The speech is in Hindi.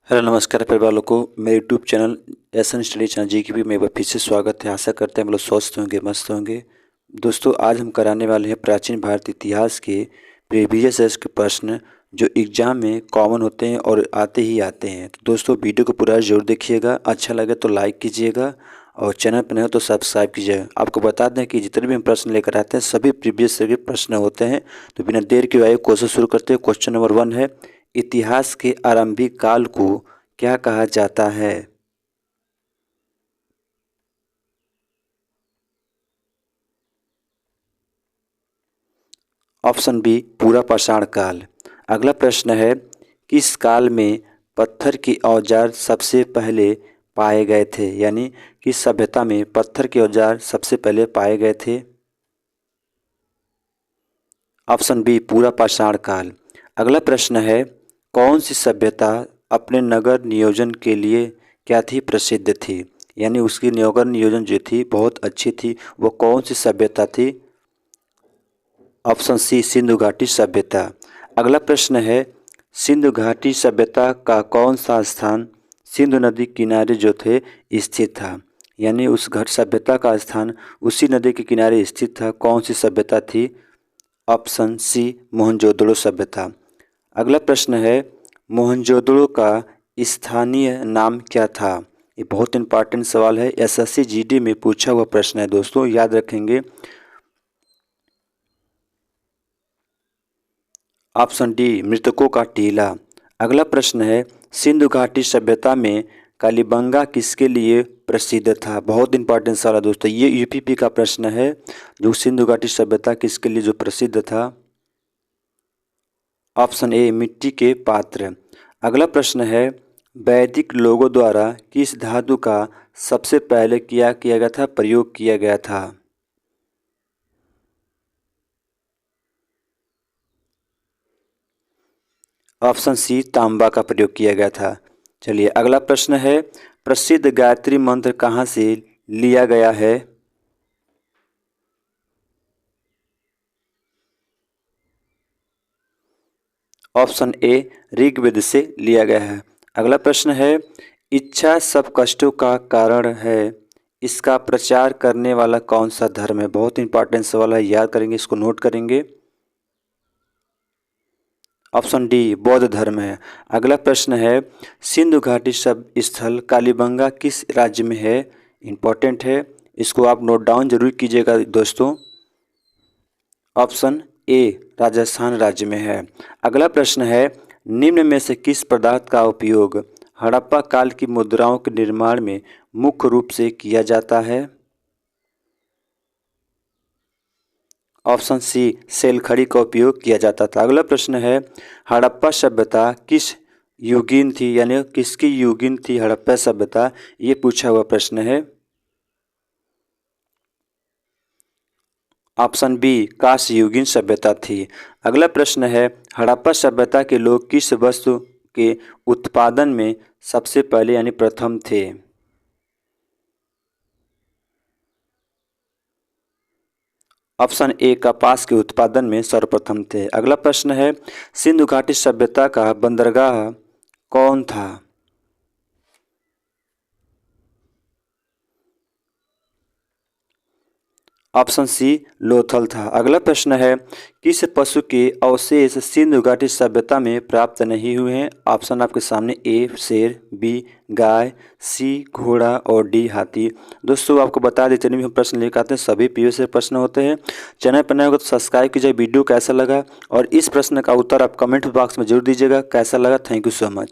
हेलो नमस्कार परिवार वालों को मेरे यूट्यूब चैनल एसन स्टडी चैनल जी की भी में एक बार फिर से स्वागत है। आशा करते हैं हम लोग स्वस्थ होंगे, मस्त होंगे। दोस्तों आज हम कराने वाले हैं प्राचीन भारत इतिहास के प्रीवियस ईयर्स के प्रश्न जो एग्जाम में कॉमन होते हैं और आते ही आते हैं। तो दोस्तों वीडियो को पूरा जरूर देखिएगा, अच्छा लगे तो लाइक कीजिएगा और चैनल पर नए हो तो सब्सक्राइब कीजिएगा। आपको बता दें कि जितने भी हम प्रश्न लेकर आते हैं सभी प्रीवियस ईयर के प्रश्न होते हैं। तो बिना देर के आइए क्वेश्चन शुरू करते हैं। क्वेश्चन नंबर 1 है, इतिहास के आरंभिक काल को क्या कहा जाता है? ऑप्शन बी पूरा पाषाण काल। अगला प्रश्न है, किस काल में पत्थर के औजार सबसे पहले पाए गए थे? यानी किस सभ्यता में पत्थर के औजार सबसे पहले पाए गए थे? ऑप्शन बी पूरा पाषाण काल। अगला प्रश्न है, कौन सी सभ्यता अपने नगर नियोजन के लिए क्या थी? प्रसिद्ध थी। यानी उसकी नगर नियोजन जो थी बहुत अच्छी थी। वो कौन सी सभ्यता थी? ऑप्शन सी सिंधु घाटी सभ्यता। अगला प्रश्न है, सिंधु घाटी सभ्यता का कौन सा स्थान सिंधु नदी किनारे जो थे स्थित था? यानी उस घाट सभ्यता का स्थान उसी नदी के किनारे स्थित था। कौन सी सभ्यता थी? ऑप्शन सी मोहनजोदड़ो सभ्यता। अगला प्रश्न है, मोहनजोदड़ो का स्थानीय नाम क्या था? ये बहुत इंपॉर्टेंट सवाल है, एसएससी जीडी में पूछा हुआ प्रश्न है दोस्तों, याद रखेंगे। ऑप्शन डी मृतकों का टीला। अगला प्रश्न है, सिंधु घाटी सभ्यता में कालीबंगा किसके लिए प्रसिद्ध था? बहुत इंपॉर्टेंट सवाल है दोस्तों, ये यूपीपी का प्रश्न है। जो सिंधु घाटी सभ्यता किसके लिए जो प्रसिद्ध था? ऑप्शन ए मिट्टी के पात्र। अगला प्रश्न है, वैदिक लोगों द्वारा किस धातु का सबसे पहले किया गया था, प्रयोग किया गया था? ऑप्शन सी तांबा का प्रयोग किया गया था। चलिए अगला प्रश्न है, प्रसिद्ध गायत्री मंत्र कहाँ से लिया गया है? ऑप्शन ए ऋग्वेद से लिया गया है। अगला प्रश्न है, इच्छा सब कष्टों का कारण है, इसका प्रचार करने वाला कौन सा धर्म है? बहुत इंपॉर्टेंट सवाल है, याद करेंगे, इसको नोट करेंगे। ऑप्शन डी बौद्ध धर्म है। अगला प्रश्न है, सिंधु घाटी सब स्थल कालीबंगा किस राज्य में है? इंपॉर्टेंट है, इसको आप नोट डाउन जरूर कीजिएगा दोस्तों। ऑप्शन ए राजस्थान राज्य में है। अगला प्रश्न है, निम्न में से किस पदार्थ का उपयोग हड़प्पा काल की मुद्राओं के निर्माण में मुख्य रूप से किया जाता है? ऑप्शन सी सेलखड़ी का उपयोग किया जाता था। अगला प्रश्न है, हड़प्पा सभ्यता किस युगीन थी? यानी किसकी युगीन थी हड़प्पा सभ्यता? ये पूछा हुआ प्रश्न है। ऑप्शन बी कांस्य युगीन सभ्यता थी। अगला प्रश्न है, हड़प्पा सभ्यता के लोग किस वस्तु के उत्पादन में सबसे पहले यानी प्रथम थे? ऑप्शन ए कपास के उत्पादन में सर्वप्रथम थे। अगला प्रश्न है, सिंधु घाटी सभ्यता का बंदरगाह कौन था? ऑप्शन सी लोथल था। अगला प्रश्न है, किस पशु के अवशेष सिंधु घाटी सभ्यता में प्राप्त नहीं हुए हैं? ऑप्शन आपके सामने ए शेर, बी गाय, सी घोड़ा और डी हाथी। दोस्तों आपको बता दें, जितने भी हम प्रश्न लेकर आते हैं सभी पीओ से प्रश्न होते हैं। चैनल पर नए होगा तो सब्सक्राइब कीजिए। वीडियो कैसा लगा और इस प्रश्न का उत्तर आप कमेंट बॉक्स में जरूर दीजिएगा कैसा लगा। Thank you so much.